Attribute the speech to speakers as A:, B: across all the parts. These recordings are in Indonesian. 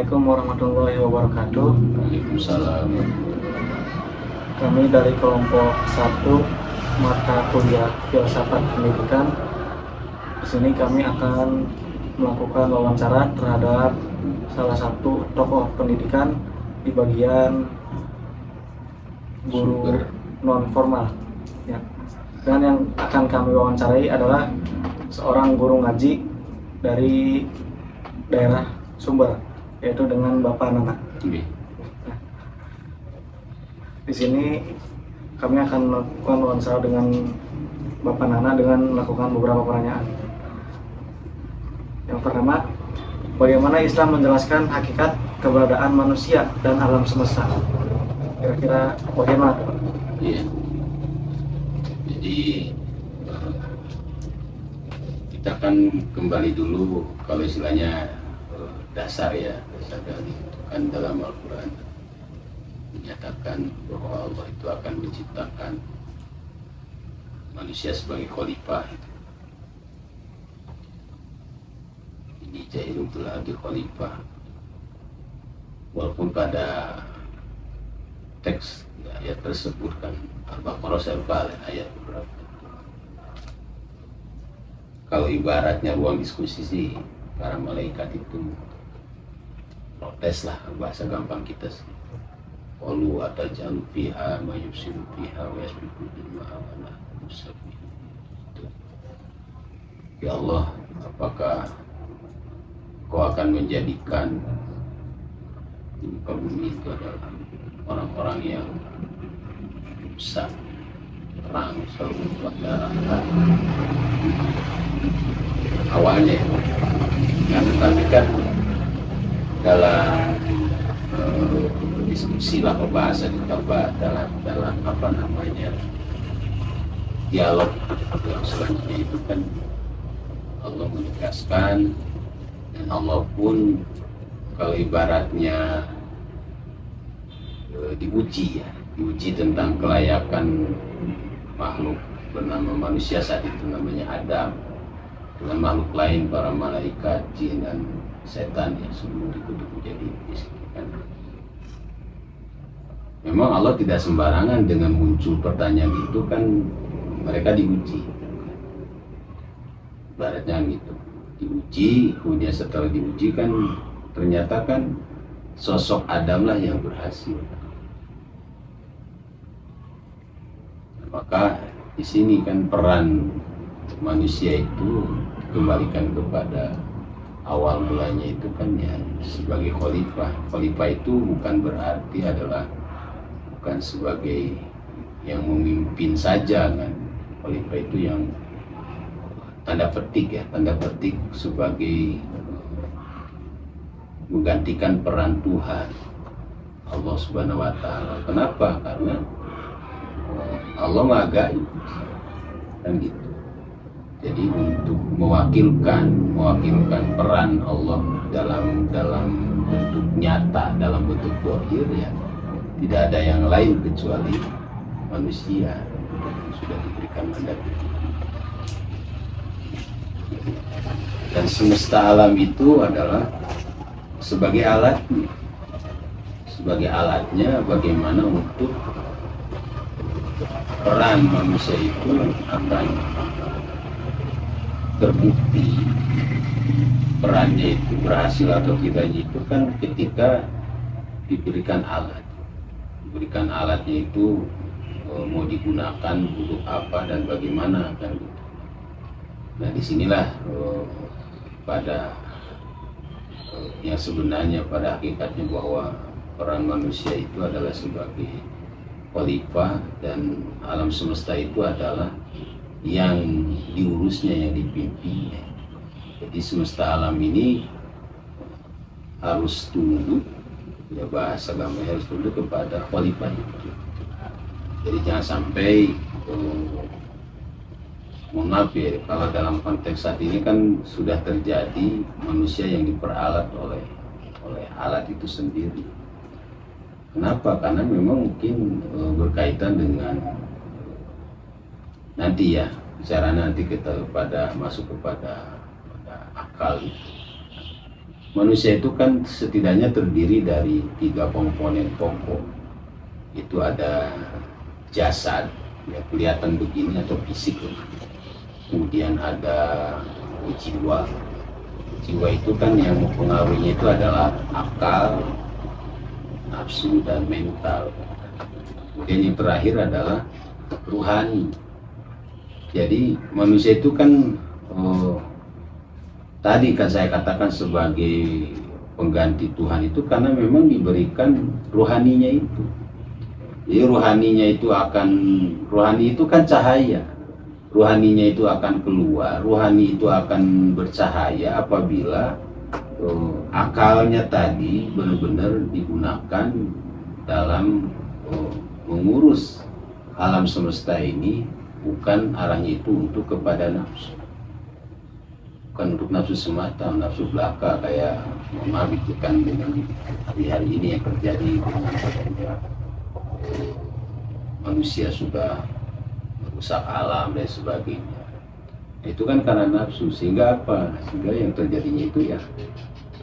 A: Assalamualaikum warahmatullahi wabarakatuh.
B: Waalaikumsalam.
A: Kami dari kelompok 1 mata kuliah Filsafat Pendidikan. Di sini kami akan melakukan wawancara terhadap salah satu tokoh pendidikan di bagian guru non formal. Ya. Dan yang akan kami wawancarai adalah seorang guru ngaji dari daerah Sumber, yaitu dengan Bapak Nana.
B: Oke.
A: Di sini kami akan melakukan wawancara dengan Bapak Nana dengan melakukan beberapa pertanyaan. Yang pertama, bagaimana Islam menjelaskan hakikat keberadaan manusia dan alam semesta? Kira-kira bagaimana, Pak?
B: Iya. Jadi kita akan kembali dulu kalau istilahnya dasar dari itu kan dalam Al-Quran menyatakan bahwa Allah itu akan menciptakan manusia sebagai khalifah. Ini jahilun fil ardi khalifah. Walaupun pada teks ayat tersebut kan Al-Baqarah ayat beberapa. Kalau ibaratnya ruang diskusi sih para malaikat itu protes lah, bahasa gampang kita sih. Qalu atajalu fiha ma yufsidu fiha wa yasfiku dima'a wa nahnu nusabbihu. Ya Allah, apakah Kau akan menjadikan di muka bumi itu adalah orang-orang yang rusak, perang, selalu darah awalnya ya, tetapi kan dalam diskusi lah pembahasan dalam apa namanya dialog yang selanjutnya itu kan Allah menegaskan, dan Allah pun kalau ibaratnya diuji tentang kelayakan makhluk bernama manusia saat itu namanya Adam dengan makhluk lain para malaikat, jin dan setan yang sebelum dikutuk menjadi iblis kan. Memang Allah tidak sembarangan dengan muncul pertanyaan itu kan, mereka diuji. Ibaratnya gitu, diuji, kemudian setelah diuji kan ternyata kan sosok Adam lah yang berhasil. Maka di sini kan peran manusia itu dikembalikan kepada awal mulanya itu kan ya sebagai khalifah. Khalifah itu bukan berarti adalah bukan sebagai yang memimpin saja kan. Khalifah itu yang tanda petik sebagai menggantikan peran Tuhan Allah Subhanahu wa taala. Kenapa? Karena Allah Maha Gaib kan gitu. Jadi untuk mewakilkan peran Allah dalam bentuk nyata, dalam bentuk zahir ya tidak ada yang lain kecuali manusia yang sudah diberikan mandat itu. Dan semesta alam itu adalah sebagai alatnya bagaimana untuk peran manusia itu akan terbukti perannya itu berhasil atau tidaknya itu kan ketika diberikan alatnya itu mau digunakan untuk apa dan bagaimana kan gitu. Nah disinilah pada yang sebenarnya pada hakikatnya bahwa peran manusia itu adalah sebagai khalifah dan alam semesta itu adalah yang diurusnya, yang dipimpinnya. Jadi semesta alam ini harus tunduk, ya bahasa agamanya harus tunduk kepada khalifah itu. Jadi jangan sampai mohon maaf ya, kalau dalam konteks saat ini kan sudah terjadi manusia yang diperalat oleh alat itu sendiri. Kenapa? Karena memang mungkin berkaitan dengan nanti ya, bicara nanti kita masuk kepada akal. manusia itu kan setidaknya terdiri dari 3 komponen pokok. Itu ada jasad, ya kelihatan begini atau fisik. Kemudian ada jiwa. Jiwa itu kan yang mempengaruhinya itu adalah akal, nafsu, dan mental. Kemudian yang terakhir adalah ruhani. Jadi manusia itu kan tadi kan saya katakan sebagai pengganti Tuhan itu karena memang diberikan ruhaninya itu. Jadi ruhani itu kan cahaya. Ruhaninya itu akan keluar, ruhani itu akan bercahaya apabila akalnya tadi benar-benar digunakan dalam mengurus alam semesta ini, bukan arahnya itu untuk kepada nafsu, bukan untuk nafsu semata, nafsu belaka kayak maaf itu kan dengan hari-hari ini yang terjadi dengan adanya manusia sudah merusak alam dan sebagainya. Itu kan karena nafsu, sehingga apa? Sehingga yang terjadinya itu ya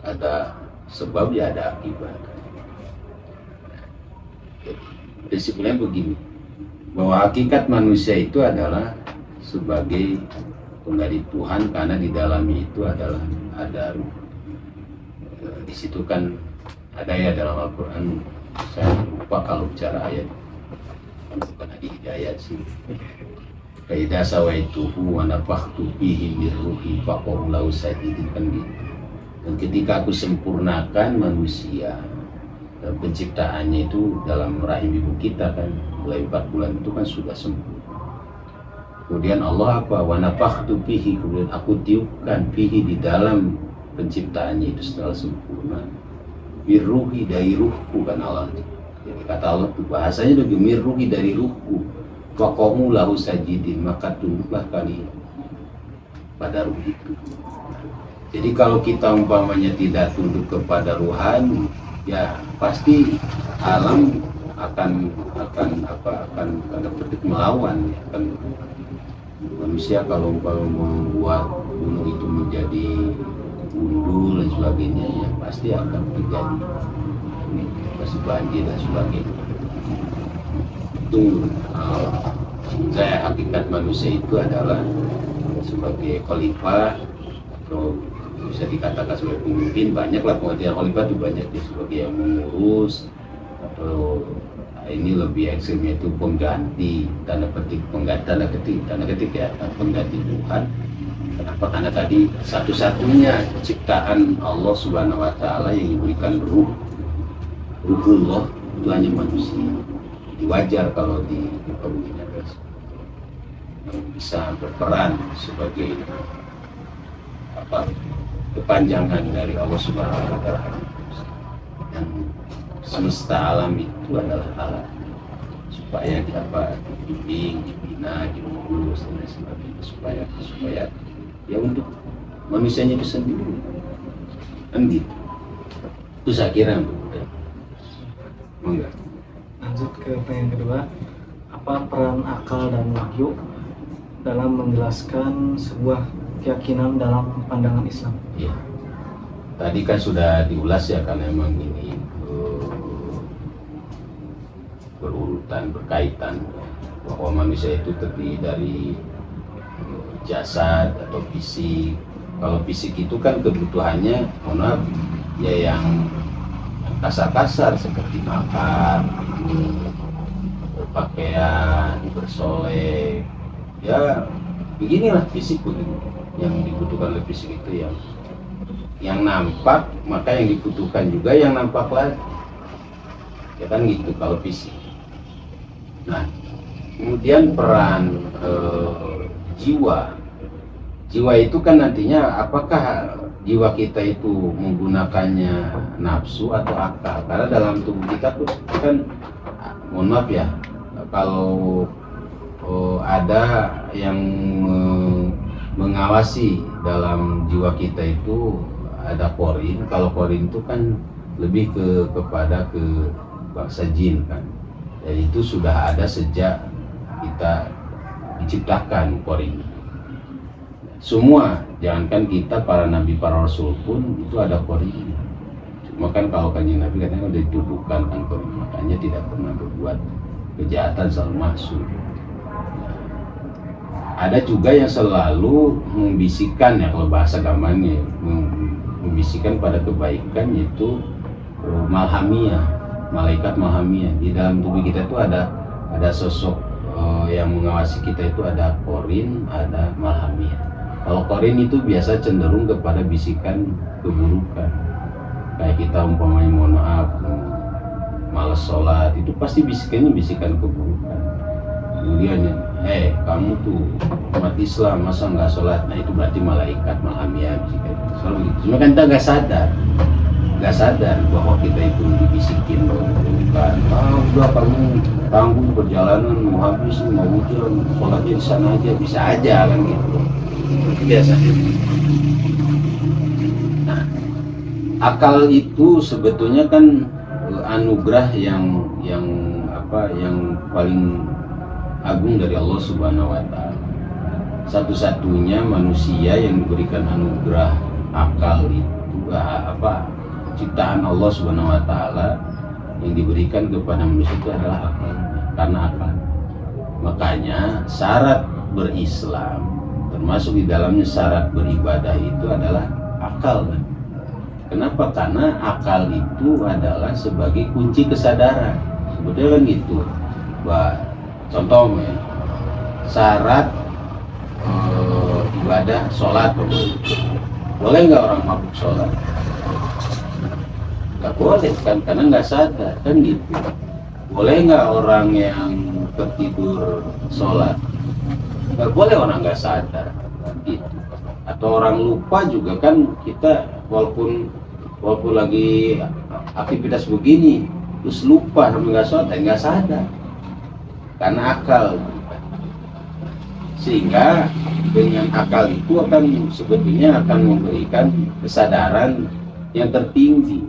B: ada sebab ya ada akibat. Prinsipnya begini, bahwa hakikat manusia itu adalah sebagai pengganti Tuhan karena di dalamnya itu adalah ada ruh. Di situ kan ada ya dalam Al-Quran, saya lupa kalau bicara ayat, bukan lagi ayat sih. Kaida sawaituhu wa nafakhtu fihi min ruhi faqul lahu sajidin, kan gitu. Dan ketika aku sempurnakan manusia dan penciptaannya itu dalam rahim ibu kita kan mulai 4 bulan itu kan sudah sempurna. Kemudian Allah apa? Wa nafakhtu fihi, kemudian aku tiupkan fihi di dalam penciptaannya itu setelah sempurna. Birruhi, dari ruhku kan Allah. Jadi kata Allah itu bahasanya lebih mirruhi, dari ruhku. Faqamu lahu sajidin, maka tunduklah kalian pada ruh itu. Jadi kalau kita umpamanya tidak tunduk kepada ruhani, ya pasti alam akan melawan ya kan. Manusia kalau membuat gunung itu menjadi gundul dan sebagainya, ya pasti akan terjadi pasti banjir dan sebagainya. Itu saya hakikat manusia itu adalah sebagai khalifah, atau bisa dikatakan sebagai pemimpin. Banyaklah pengertian khalifah itu, banyak ya, sebagai yang mengurus, atau ini lebih ekstrimnya itu pengganti, tanda petik ya, pengganti Tuhan. Kenapa? Karena tadi satu-satunya ciptaan Allah Subhanahu wa Ta'ala yang diberikan ruhullah itu hanya manusia. Jadi wajar kalau di pemimpinan yang bisa berperan sebagai kepanjangan dari Allah Subhanahu wa Ta'ala. Dan semesta alam itu adalah alat supaya dibimbing, dibina, diurus dan sebagainya, supaya ya untuk manusianya itu sendiri kan gitu. Itu saya kira enggak.
A: Lanjut ke pertanyaan kedua, apa peran akal dan wahyu dalam menjelaskan sebuah keyakinan dalam pandangan Islam?
B: Ya, tadi kan sudah diulas ya, karena memang ini berurutan, berkaitan, bahwa manusia itu terdiri dari jasad atau fisik. Kalau fisik itu kan kebutuhannya, mohon maaf, ya yang kasar-kasar seperti makan, berpakaian, bersolek, ya beginilah fisik begini. Yang dibutuhkan oleh fisik itu yang nampak, maka yang dibutuhkan juga yang nampak lagi. Ya kan gitu kalau fisik. Nah, kemudian peran jiwa itu kan nantinya apakah jiwa kita itu menggunakannya nafsu atau akal? Karena dalam tubuh kita tuh kan, mohon maaf ya, kalau ada yang mengawasi dalam jiwa kita itu ada korin. Kalau korin itu kan lebih kepada bangsa jin kan. Dan itu sudah ada sejak kita diciptakan korin. semua, jangankan kita, para nabi, para rasul pun itu ada korinnya. Cuma kan kalau kanjeng Nabi katanya udah dituduhkan kan korin, makanya tidak pernah berbuat kejahatan, selalu masuk. Ada juga yang selalu membisikkan, ya kalau bahasa gampangnya, membisikkan pada kebaikan, yaitu malhamiyah, malaikat malhamiyah. Di dalam tubuh kita itu ada sosok yang mengawasi kita, itu ada korin, ada malhamiyah. Kalau korin itu biasa cenderung kepada bisikan keburukan, kayak kita umpamanya mohon maaf malas sholat, itu pasti bisikannya bisikan keburukan. Kemudian kamu tuh umat Islam masa nggak sholat, nah itu berarti malaikat malhamiyah bisikan selalu gitu. Cuma kan kita nggak sadar bahwa kita itu dibisikin keburukan. Udah kamu tanggung perjalanan mau habis, mau hujan, sholatnya di sana aja, bisa aja kan gitu. Biasanya. Nah, akal itu sebetulnya kan anugerah yang paling agung dari Allah Subhanahu wa Ta'ala. Satu-satunya manusia yang diberikan anugerah akal itu ciptaan Allah Subhanahu wa Ta'ala yang diberikan kepada manusia itu adalah akal. Karena akal, makanya syarat berislam, termasuk di dalamnya syarat beribadah, itu adalah akal kan? Kenapa? Karena akal itu adalah sebagai kunci kesadaran. Sebetulnya kan gitu. Contoh ya, syarat ibadah sholat, boleh nggak orang mabuk sholat? Nggak boleh kan, karena nggak sadar kan gitu. Boleh nggak orang yang tertidur sholat? Nggak boleh, orang nggak sadar gitu. Atau orang lupa juga kan, kita walaupun lagi aktivitas begini terus lupa sampai nggak sholat, nggak sadar karena akal. Sehingga dengan akal itu sebetulnya akan memberikan kesadaran yang tertinggi.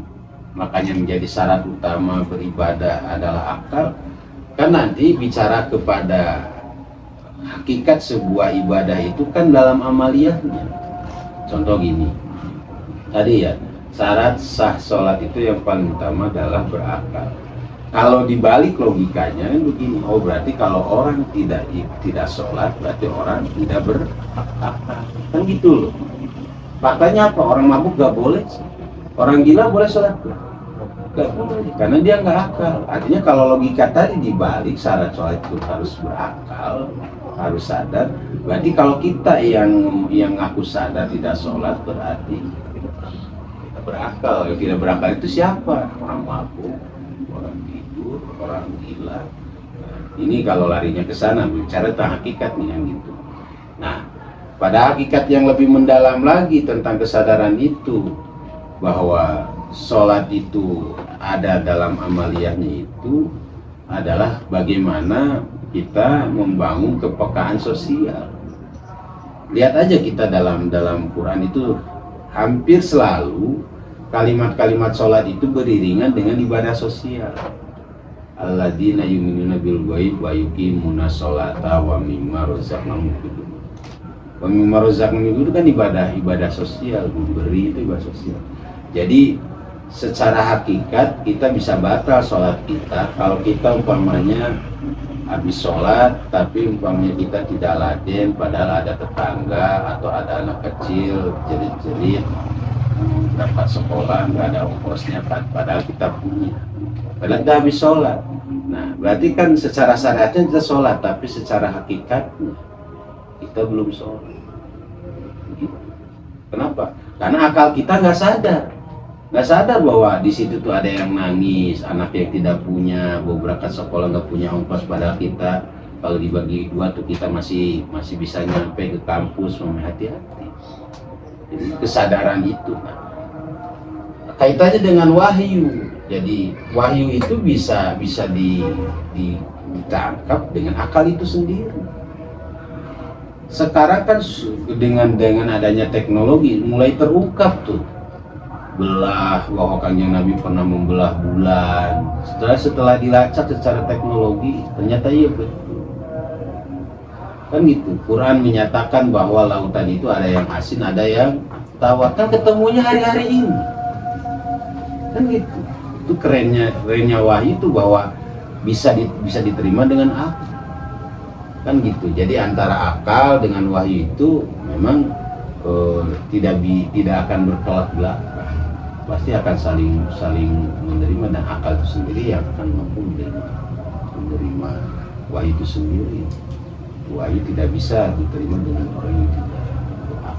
B: Makanya menjadi syarat utama beribadah adalah akal. Kan nanti bicara kepada hakikat sebuah ibadah itu kan dalam amaliyahnya. Contoh gini, tadi ya, syarat sah sholat itu yang paling utama adalah berakal. Kalau dibalik logikanya begini, berarti kalau orang tidak sholat berarti orang tidak berakal, kan gitu loh. Faktanya apa? Orang mabuk gak boleh, orang gila boleh sholat gak boleh, karena dia nggak akal. Artinya kalau logika tadi dibalik, syarat sholat itu harus berakal, harus sadar. Berarti kalau kita yang aku sadar tidak sholat, berarti kita berakal. Yang tidak berakal itu siapa? Orang mabuk, orang tidur, orang gila. Ini kalau larinya ke sana, bicara tentang hakikat nih yang gitu. Nah, pada hakikat yang lebih mendalam lagi tentang kesadaran itu, bahwa sholat itu ada dalam amaliyahnya, itu adalah bagaimana kita membangun kepekaan sosial. Lihat aja kita dalam Quran itu hampir selalu kalimat-kalimat sholat itu beriringan dengan ibadah sosial. Alladzina yu'minuna bil ghaib wa yuqimuna sholata wa mimma razaqnahum yunfiqun. Wa mimma razaqnahum yunfiqun itu kan ibadah sosial, memberi itu ibadah sosial. Jadi secara hakikat kita bisa batal sholat kita kalau kita umpamanya habis sholat tapi umpamanya kita tidak laden, padahal ada tetangga atau ada anak kecil jerit-jerit dapat sekolah nggak ada ongkosnya, padahal kita punya, padahal kita habis sholat. Nah berarti kan secara syariatnya kita sholat, tapi secara hakikatnya kita belum sholat. Kenapa? Karena akal kita nggak sadar bahwa di situ tuh ada yang nangis, anak yang tidak punya, mau berangkat sekolah nggak punya ongkos, padahal kita kalau dibagi dua tuh kita masih bisa nyampe ke kampus. Hati-hati. Jadi kesadaran itu, nah, kaitannya dengan wahyu. Jadi wahyu itu bisa ditangkap dengan akal itu sendiri. Sekarang kan dengan adanya teknologi mulai terungkap tuh bahwa kanjeng Nabi pernah membelah bulan. Setelah dilacak secara teknologi ternyata iya betul. Kan gitu. Quran menyatakan bahwa lautan itu ada yang asin, ada yang tawar. Kan ketemunya hari-hari ini. Kan gitu. Itu kerennya wahyu itu bahwa bisa diterima dengan akal. Kan gitu. Jadi antara akal dengan wahyu itu memang tidak akan bertolak belakang. Pasti akan saling menerima, dan akal itu sendiri yang akan mampu menerima wahyu itu sendiri. Wahyu tidak bisa diterima dengan orang yang tidak berakal.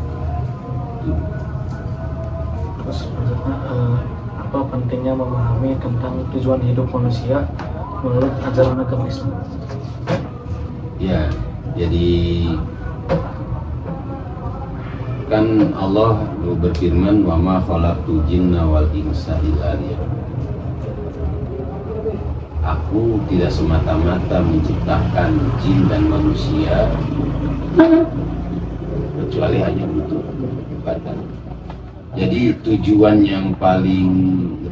A: Terus maksudnya apa pentingnya memahami tentang tujuan hidup manusia menurut ajaran agama Islam?
B: Ya, jadi kan Allah berfirman, wa ma khalaqtul jinna wal insa illa liya'budun. Aku tidak semata-mata menciptakan jin dan manusia kecuali hanya untuk ibadah. Jadi tujuan yang paling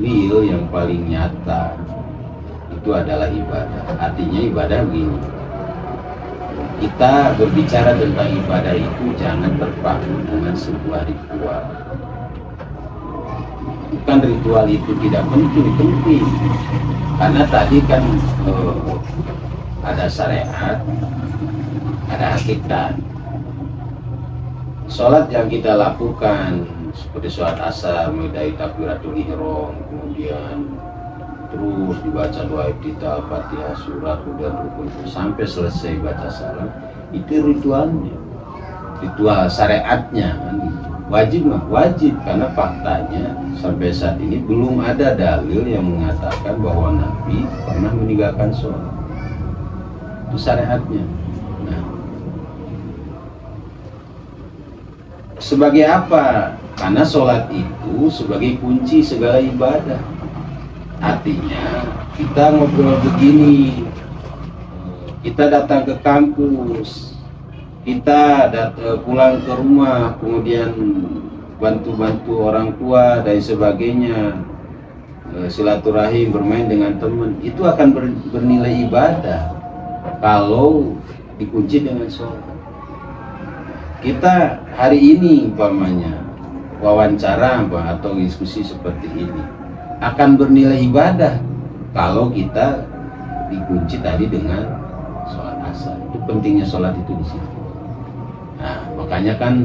B: real, yang paling nyata itu adalah ibadah. Artinya ibadah begini, kita berbicara tentang ibadah itu jangan terpaku dengan sebuah ritual. Bukan ritual itu tidak penting, karena tadi kan ada syariat, ada hakikat. Sholat yang kita lakukan seperti sholat asar, mulai takbiratul ihram, kemudian terus dibaca doa iftitah, Fatihah, surat, kemudian rukun sampai selesai baca salam, itu ritualnya, ritual syariatnya. Wajib nggak? Wajib, karena faktanya sampai saat ini belum ada dalil yang mengatakan bahwa Nabi pernah meninggalkan sholat. Itu syariatnya. Nah, sebagai apa? Karena sholat itu sebagai kunci segala ibadah. Artinya kita ngobrol begini, kita datang ke kampus, kita pulang ke rumah, kemudian bantu-bantu orang tua dan sebagainya, silaturahim, bermain dengan teman, itu akan bernilai ibadah kalau dikunci dengan sholat. Kita hari ini umpamanya wawancara atau diskusi seperti ini akan bernilai ibadah kalau kita dikunci tadi dengan sholat asar. Itu pentingnya sholat itu di situ. Nah, makanya kan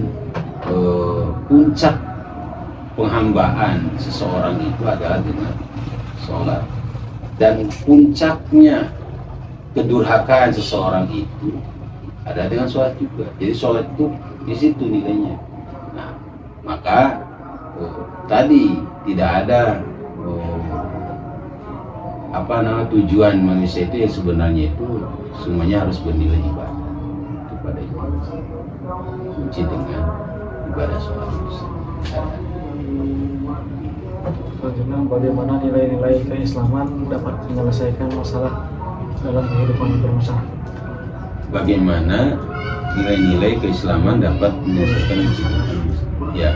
B: puncak penghambaan seseorang itu adalah dengan sholat, dan puncaknya kedurhakaan seseorang itu ada dengan sholat juga. Jadi sholat itu di situ nilainya. Nah, maka tadi tidak ada tujuan manusia itu yang sebenarnya itu semuanya harus bernilai ibadah kepada itu. Kunci dengan ibadah sholat itu.
A: Selanjutnya, bagaimana nilai-nilai keislaman dapat menyelesaikan masalah dalam kehidupan bermasyarakat?
B: Bagaimana nilai-nilai keislaman dapat menyelesaikan masalah? Ya,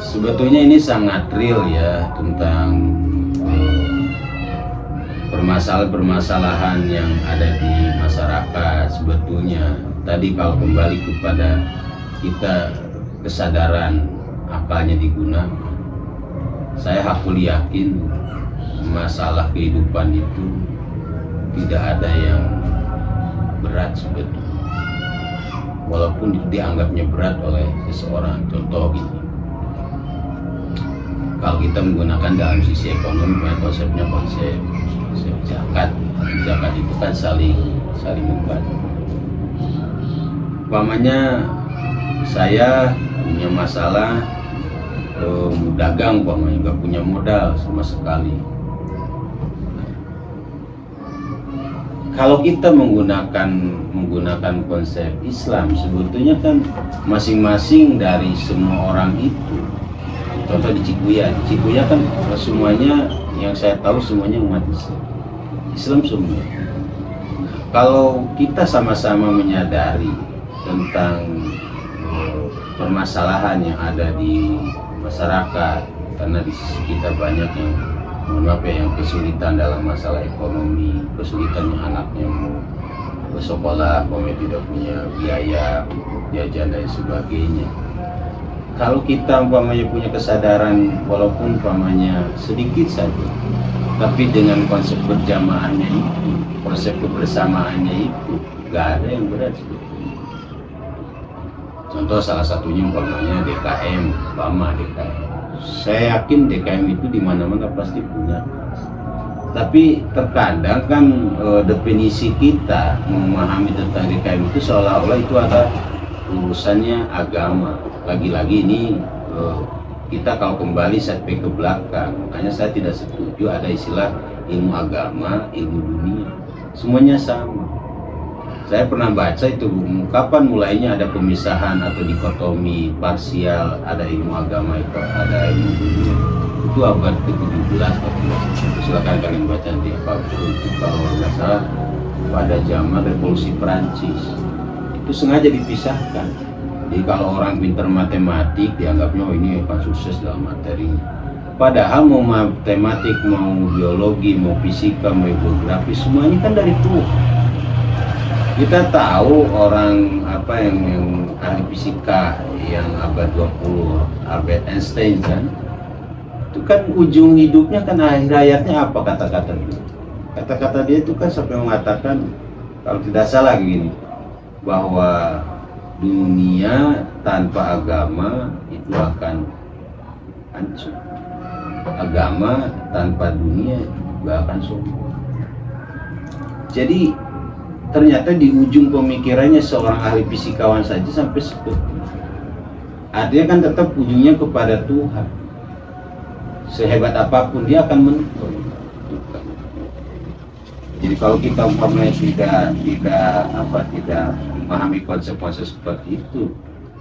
B: sebetulnya ini sangat real ya, tentang permasalahan-permasalahan yang ada di masyarakat. Sebetulnya tadi kalau kembali kepada kita kesadaran akalnya digunakan, saya hakul yakin masalah kehidupan itu tidak ada yang berat sebetulnya, walaupun itu dianggapnya berat oleh seseorang. Contoh gini, kalau kita menggunakan dalam sisi ekonomi, konsepnya konsep zakat itu kan saling membantu. Umpamanya saya punya masalah dagang, umpamanya nggak punya modal sama sekali. Kalau kita menggunakan konsep Islam, sebetulnya kan masing-masing dari semua orang itu. Contoh di Cikuya kan semuanya yang saya tahu semuanya umat Islam semua. Kalau kita sama-sama menyadari tentang permasalahan yang ada di masyarakat, karena di sisi kita banyak yang kesulitan dalam masalah ekonomi, kesulitan yang anaknya mau sekolah, umpamanya tidak punya biaya jajan dan sebagainya. Kalau kita umpamanya punya kesadaran walaupun umpamanya sedikit saja, tapi dengan konsep berjamaahnya itu, konsep kebersamaannya itu, gak ada yang berat sebetulnya. Contoh salah satunya umpamanya DKM, DKM. Saya yakin DKM itu di mana-mana pasti punya. Tapi terkadang kan definisi kita memahami tentang DKM itu seolah-olah itu ada urusannya agama. Lagi-lagi ini kita kalau kembali setback ke belakang, makanya saya tidak setuju ada istilah ilmu agama, ilmu dunia. Semuanya sama. Saya pernah baca itu kapan mulainya ada pemisahan atau dikotomi parsial, ada ilmu agama itu, ada ilmu dunia. Itu abad ke-17 silakan kalian baca di apapun itu, kalau nggak salah pada zaman revolusi Prancis itu sengaja dipisahkan. Jadi kalau orang pintar matematik dianggapnya oh ini akan sukses dalam materi, padahal mau matematik, mau biologi, mau fisika, mau geografi, semuanya kan dari Tuhan. Kita tahu orang apa yang ahli fisika yang abad 20, Albert Einstein kan, itu kan ujung hidupnya kan akhir hayatnya apa kata-kata dia? Kata-kata dia itu kan sampai mengatakan kalau tidak salah gini, bahwa dunia tanpa agama itu akan hancur. Agama tanpa dunia juga akan sombong. Jadi ternyata di ujung pemikirannya seorang ahli fisikawan saja sampai seperti itu. Artinya kan tetap ujungnya kepada Tuhan. Sehebat apapun dia akan menentukan. Jadi kalau kita umpamanya tidak memahami konsep-konsep seperti itu,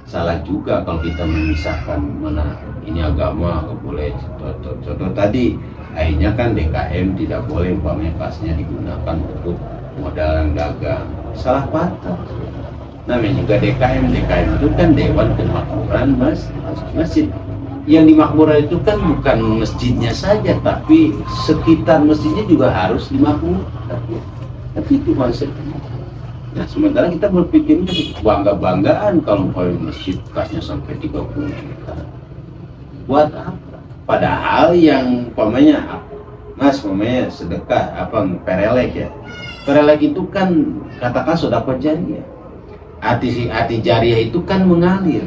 B: salah juga kalau kita memisahkan mana ini agama, boleh contoh tadi akhirnya kan DKM tidak boleh umpamanya pasnya digunakan untuk modal yang dagang, salah patah. Namanya juga DKM itu kan Dewan Kemakmuran Masjid. Yang dimakmuran itu kan bukan masjidnya saja, tapi sekitar masjidnya juga harus dimakmurkan. Tapi itu konsepnya. Nah sementara kita berpikirnya bangga-banggaan kalau masjid kasnya sampai 30 juta. Buat apa? Padahal yang umpamanya sedekah perelek ya. Perelek itu kan katakan sedekah jariah. Arti jariah itu kan mengalir.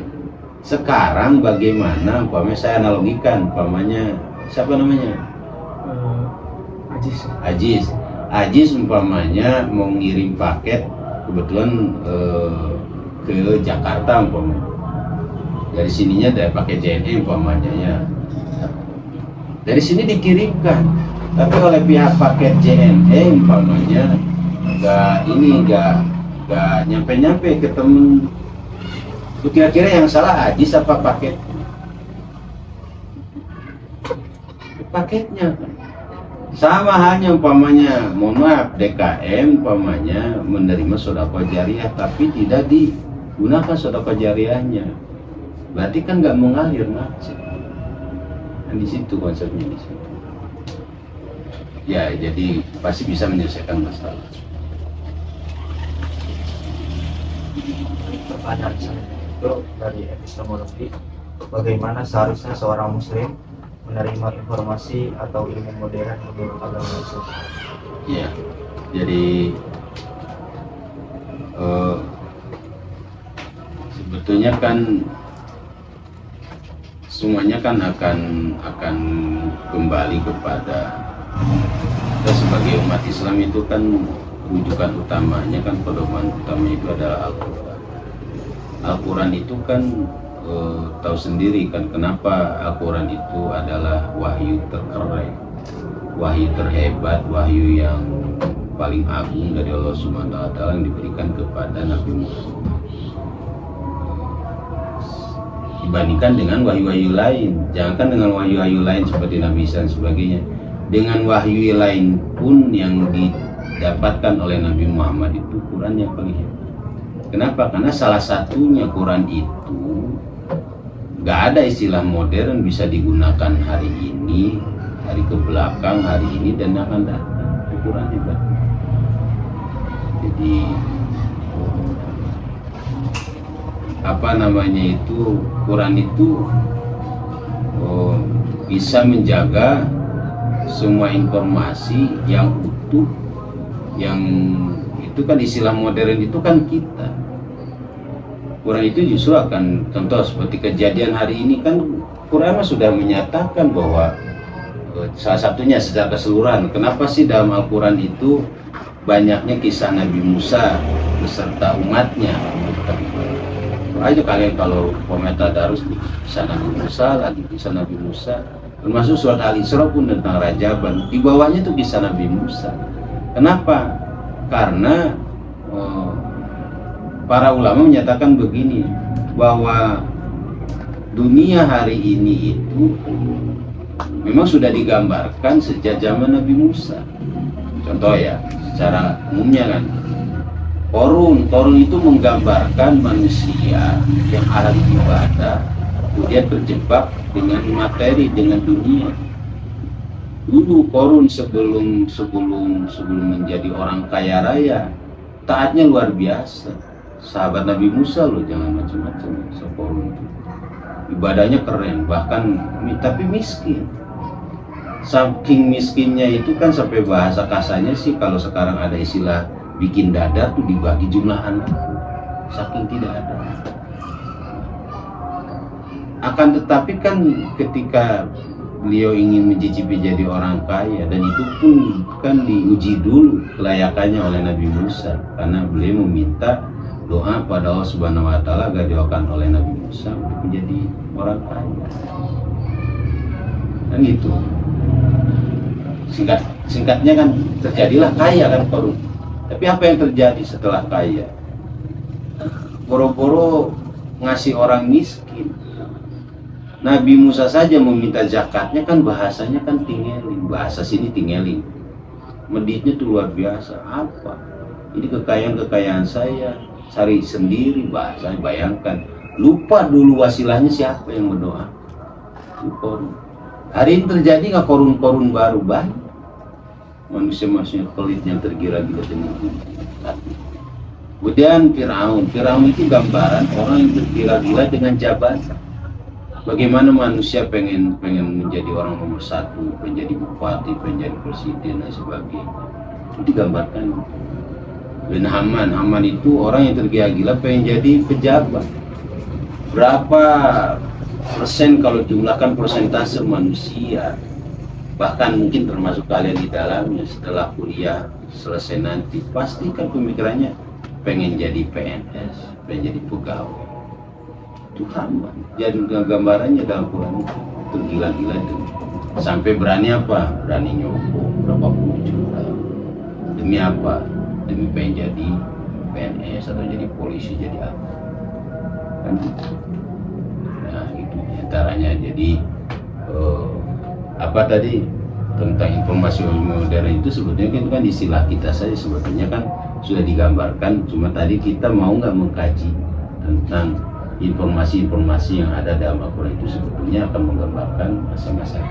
B: Sekarang bagaimana umpamanya saya analogikan siapa namanya? Ajis umpamanya mau ngirim paket kebetulan ke Jakarta umpamanya. Dari sininya dari pakai JNE umpamanya ya. Dari sini dikirimkan. Tapi oleh pihak paket JNE umpamanya nggak nyampe ke temen. Kira-kira yang salah Ajis apa paket? Paketnya kan. Sama halnya umpamanya, mohon maaf, DKM umpamanya menerima sedekah jariah tapi tidak digunakan sedekah jariahnya. Berarti kan nggak mengalir masjid. Nah, di situ konsepnya di situ. Ya, jadi pasti bisa menyelesaikan masalah.
C: Pertanyaan saya itu dari epistemologi, bagaimana seharusnya seorang muslim menerima informasi atau ilmu modern menurut agama Islam?
B: Ya, jadi sebetulnya kan semuanya kan akan kembali kepada kita sebagai umat Islam itu kan rujukan utamanya kan pedoman utamanya itu adalah Al-Quran. Al-Quran itu kan tahu sendiri kan kenapa Al-Quran itu adalah wahyu terkeren, wahyu terhebat, wahyu yang paling agung dari Allah Subhanahu wa Ta'ala yang diberikan kepada Nabi Muhammad dibandingkan dengan wahyu-wahyu lain. Jangankan dengan wahyu-wahyu lain seperti Nabi Isa dan sebagainya, dengan wahyu lain pun yang didapatkan oleh Nabi Muhammad itu Quran yang paling hebat. Kenapa? Karena salah satunya Quran itu nggak ada istilah modern bisa digunakan hari ini, hari kebelakang, hari ini dan akan datang. Quran hebat. Jadi apa namanya itu, Quran itu bisa menjaga semua informasi yang utuh, yang itu kan istilah modern itu kan kita. Quran itu justru akan, contoh seperti kejadian hari ini kan Quran sudah menyatakan bahwa salah satunya secara keseluruhan, kenapa sih dalam Al-Quran itu banyaknya kisah Nabi Musa beserta umatnya. Aja kalian kalau komentar darus kisah Nabi Musa, lagi kisah Nabi Musa, termasuk surat Al-Isra pun tentang Rajaban, di bawahnya itu kisah Nabi Musa. Kenapa? Karena para ulama menyatakan begini, bahwa dunia hari ini itu memang sudah digambarkan sejak zaman Nabi Musa. Contoh ya, secara umumnya kan, Korun itu menggambarkan manusia yang ahli ibadah, kemudian terjebak dengan materi, dengan dunia. Dulu Korun sebelum menjadi orang kaya raya, taatnya luar biasa. Sahabat Nabi Musa loh, jangan macam-macam. Korun itu ibadahnya keren, bahkan tapi miskin. Saking miskinnya itu kan sampai bahasa kasarnya sih, kalau sekarang ada istilah bikin dadar tuh dibagi jumlah anak, saking tidak ada. Akan tetapi kan ketika beliau ingin mencicipi jadi orang kaya, dan itu pun kan diuji dulu kelayakannya oleh Nabi Musa, karena beliau meminta doa pada Allah Subhanahu wa Ta'ala agar doakan oleh Nabi Musa untuk menjadi orang kaya. Dan itu singkatnya kan terjadilah kaya kan Korun. Tapi apa yang terjadi setelah kaya? Boro-boro ngasih orang miskin. Nabi Musa saja meminta zakatnya kan bahasanya kan tingeling, bahasa sini tingeling. Meditnya tuh luar biasa. Apa? Ini kekayaan saya, cari sendiri bahasanya, bayangkan. Lupa dulu wasilahnya siapa yang berdoa. Korun. Hari ini terjadi nggak korun-korun baru banyak. Manusia-manusia pelit yang tergila-gila dengan dunia. Kemudian Firaun itu gambaran orang yang tergila-gila dengan jabatan. Bagaimana manusia pengen menjadi orang nomor satu, pengen jadi bupati, pengen jadi presiden dan sebagainya. Itu digambarkan. Dan Haman itu orang yang tergila-gila pengen jadi pejabat. Berapa persen kalau jumlahkan persentase manusia, bahkan mungkin termasuk kalian di dalamnya, setelah kuliah selesai nanti pasti kan pemikirannya pengen jadi PNS, pengen jadi pegawai. Itu Haman. Jadi gambarannya dalam Quran itu tergila-gila itu. Sampai berani apa? Berani nyogok berapa puluh juta. Demi apa? Demi pengen jadi PNS atau jadi polisi, jadi apa? Kan? Nah itu diantaranya. Jadi apa tadi tentang informasi modern itu sebetulnya kan istilah kita saja, sebetulnya kan sudah digambarkan, cuma tadi kita mau nggak mengkaji tentang informasi-informasi yang ada dalam Al-Quran itu sebetulnya akan menggambarkan masa-masa